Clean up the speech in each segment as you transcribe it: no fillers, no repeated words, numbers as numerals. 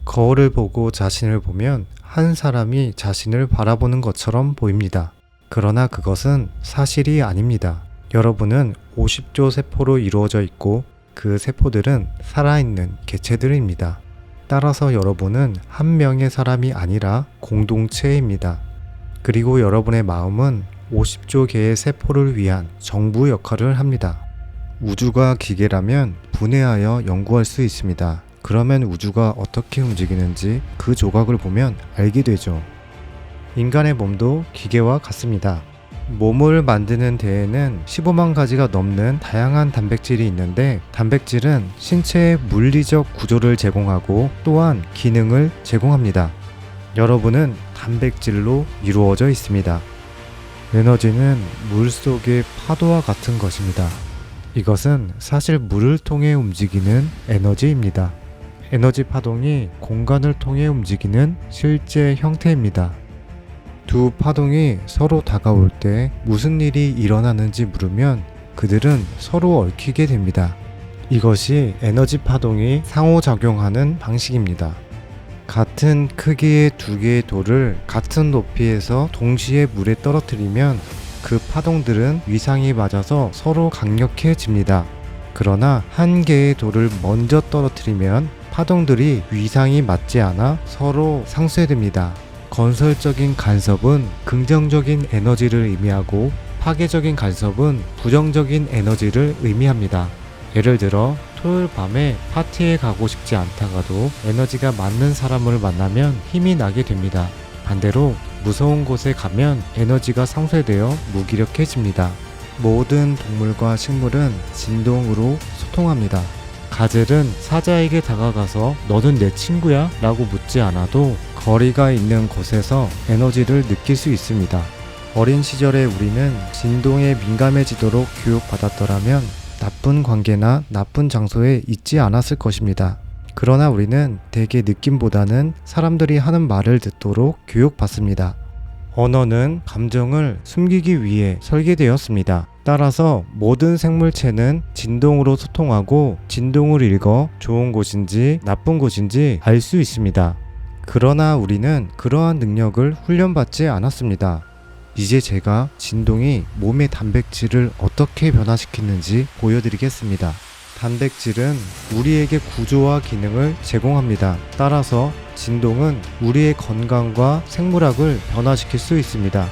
거울을 보고 자신을 보면 한 사람이 자신을 바라보는 것처럼 보입니다. 그러나 그것은 사실이 아닙니다. 여러분은 50조 세포로 이루어져 있고 그 세포들은 살아있는 개체들입니다. 따라서 여러분은 한 명의 사람이 아니라 공동체입니다. 그리고 여러분의 마음은 50조 개의 세포를 위한 정부 역할을 합니다. 우주가 기계라면 분해하여 연구할 수 있습니다. 그러면 우주가 어떻게 움직이는지 그 조각을 보면 알게 되죠. 인간의 몸도 기계와 같습니다. 몸을 만드는 데에는 15만 가지가 넘는 다양한 단백질이 있는데 단백질은 신체의 물리적 구조를 제공하고 또한 기능을 제공합니다. 여러분은 단백질로 이루어져 있습니다. 에너지는 물 속의 파도와 같은 것입니다. 이것은 사실 물을 통해 움직이는 에너지입니다. 에너지 파동이 공간을 통해 움직이는 실제 형태입니다. 두 파동이 서로 다가올 때 무슨 일이 일어나는지 물으면 그들은 서로 얽히게 됩니다. 이것이 에너지 파동이 상호작용하는 방식입니다. 같은 크기의 두 개의 돌을 같은 높이에서 동시에 물에 떨어뜨리면 그 파동들은 위상이 맞아서 서로 강력해집니다. 그러나 한 개의 돌을 먼저 떨어뜨리면 파동들이 위상이 맞지 않아 서로 상쇄됩니다. 건설적인 간섭은 긍정적인 에너지를 의미하고 파괴적인 간섭은 부정적인 에너지를 의미합니다. 예를 들어 토요일 밤에 파티에 가고 싶지 않다가도 에너지가 맞는 사람을 만나면 힘이 나게 됩니다. 반대로 무서운 곳에 가면 에너지가 상쇄되어 무기력해집니다. 모든 동물과 식물은 진동으로 소통합니다. 가젤은 사자에게 다가가서 너는 내 친구야? 라고 묻지 않아도 거리가 있는 곳에서 에너지를 느낄 수 있습니다. 어린 시절에 우리는 진동에 민감해지도록 교육받았더라면 나쁜 관계나 나쁜 장소에 있지 않았을 것입니다. 그러나 우리는 대개 느낌보다는 사람들이 하는 말을 듣도록 교육받습니다. 언어는 감정을 숨기기 위해 설계되었습니다. 따라서 모든 생물체는 진동으로 소통하고 진동을 읽어 좋은 곳인지 나쁜 곳인지 알 수 있습니다. 그러나 우리는 그러한 능력을 훈련받지 않았습니다. 이제 제가 진동이 몸의 단백질을 어떻게 변화시키는지 보여드리겠습니다. 단백질은 우리에게 구조와 기능을 제공합니다. 따라서 진동은 우리의 건강과 생물학을 변화시킬 수 있습니다.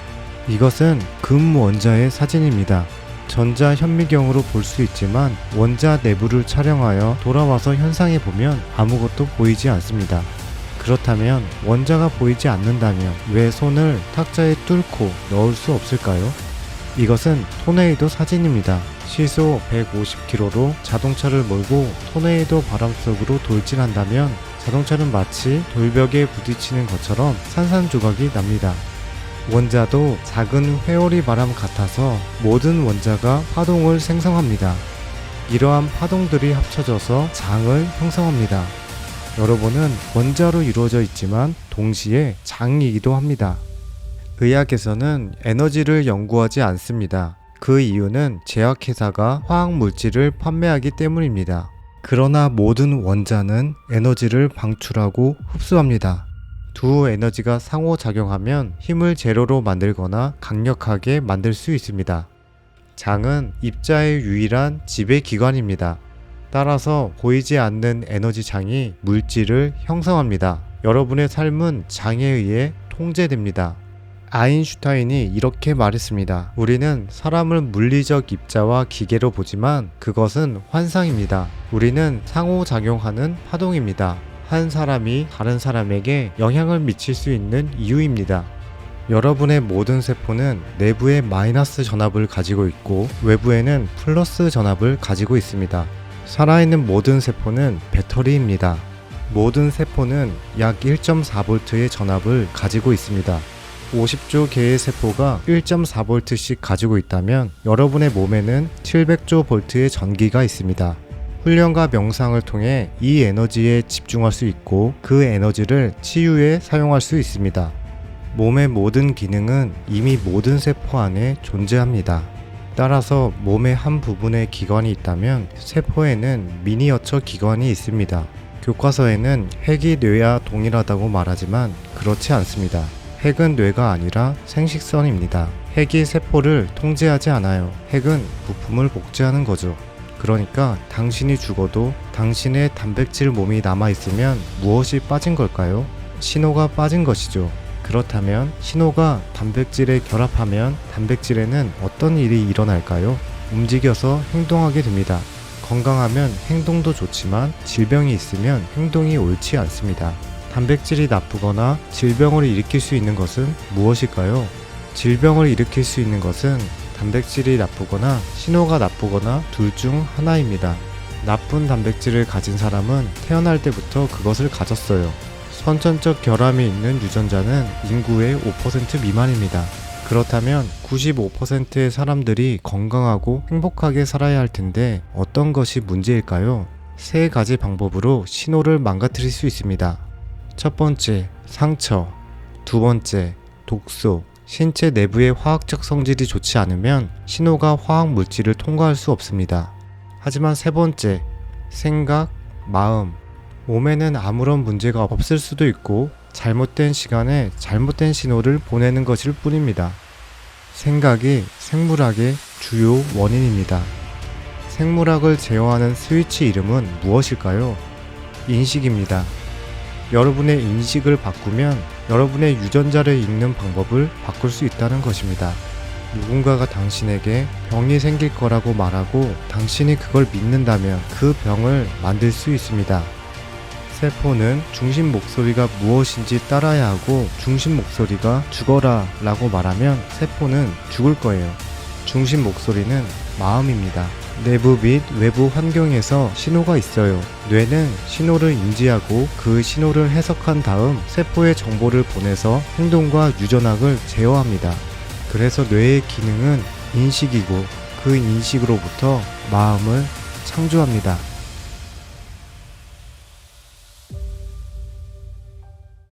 이것은 금 원자의 사진입니다. 전자 현미경으로 볼 수 있지만 원자 내부를 촬영하여 돌아와서 현상해 보면 아무것도 보이지 않습니다. 그렇다면 원자가 보이지 않는다면 왜 손을 탁자에 뚫고 넣을 수 없을까요? 이것은 토네이도 사진입니다. 시속 150km로 자동차를 몰고 토네이도 바람 속으로 돌진한다면 자동차는 마치 돌벽에 부딪히는 것처럼 산산조각이 납니다. 원자도 작은 회오리 바람 같아서 모든 원자가 파동을 생성합니다. 이러한 파동들이 합쳐져서 장을 형성합니다. 여러분은 원자로 이루어져 있지만 동시에 장이기도 합니다. 의학에서는 에너지를 연구하지 않습니다. 그 이유는 제약회사가 화학물질을 판매하기 때문입니다. 그러나 모든 원자는 에너지를 방출하고 흡수합니다. 두 에너지가 상호작용하면 힘을 제로로 만들거나 강력하게 만들 수 있습니다. 장은 입자의 유일한 지배기관입니다. 따라서 보이지 않는 에너지장이 물질을 형성합니다. 여러분의 삶은 장에 의해 통제됩니다. 아인슈타인이 이렇게 말했습니다. 우리는 사람을 물리적 입자와 기계로 보지만 그것은 환상입니다. 우리는 상호작용하는 파동입니다. 한 사람이 다른 사람에게 영향을 미칠 수 있는 이유입니다. 여러분의 모든 세포는 내부에 마이너스 전압을 가지고 있고 외부에는 플러스 전압을 가지고 있습니다. 살아있는 모든 세포는 배터리입니다. 모든 세포는 약 1.4V의 전압을 가지고 있습니다. 50조 개의 세포가 1.4V씩 가지고 있다면 여러분의 몸에는 700조 볼트의 전기가 있습니다. 훈련과 명상을 통해 이 에너지에 집중할 수 있고 그 에너지를 치유에 사용할 수 있습니다. 몸의 모든 기능은 이미 모든 세포 안에 존재합니다. 따라서 몸의 한 부분에 기관이 있다면 세포에는 미니어처 기관이 있습니다. 교과서에는 핵이 뇌와 동일하다고 말하지만 그렇지 않습니다. 핵은 뇌가 아니라 생식선입니다. 핵이 세포를 통제하지 않아요. 핵은 부품을 복제하는 거죠. 그러니까 당신이 죽어도 당신의 단백질 몸이 남아있으면 무엇이 빠진 걸까요? 신호가 빠진 것이죠. 그렇다면 신호가 단백질에 결합하면 단백질에는 어떤 일이 일어날까요? 움직여서 행동하게 됩니다. 건강하면 행동도 좋지만 질병이 있으면 행동이 옳지 않습니다. 단백질이 나쁘거나 질병을 일으킬 수 있는 것은 무엇일까요? 질병을 일으킬 수 있는 것은 단백질이 나쁘거나 신호가 나쁘거나 둘 중 하나입니다. 나쁜 단백질을 가진 사람은 태어날 때부터 그것을 가졌어요. 선천적 결함이 있는 유전자는 인구의 5% 미만입니다. 그렇다면 95%의 사람들이 건강하고 행복하게 살아야 할 텐데 어떤 것이 문제일까요? 세 가지 방법으로 신호를 망가뜨릴 수 있습니다. 첫 번째, 상처. 두 번째, 독소. 신체 내부의 화학적 성질이 좋지 않으면 신호가 화학 물질을 통과할 수 없습니다. 하지만 세 번째, 생각, 마음. 몸에는 아무런 문제가 없을 수도 있고 잘못된 시간에 잘못된 신호를 보내는 것일 뿐입니다. 생각이 생물학의 주요 원인입니다. 생물학을 제어하는 스위치 이름은 무엇일까요? 인식입니다. 여러분의 인식을 바꾸면 여러분의 유전자를 읽는 방법을 바꿀 수 있다는 것입니다. 누군가가 당신에게 병이 생길 거라고 말하고 당신이 그걸 믿는다면 그 병을 만들 수 있습니다. 세포는 중심 목소리가 무엇인지 따라야 하고 중심 목소리가 죽어라 라고 말하면 세포는 죽을 거예요. 중심 목소리는 마음입니다. 내부 및 외부 환경에서 신호가 있어요. 뇌는 신호를 인지하고 그 신호를 해석한 다음 세포에 정보를 보내서 행동과 유전학을 제어합니다. 그래서 뇌의 기능은 인식이고 그 인식으로부터 마음을 창조합니다.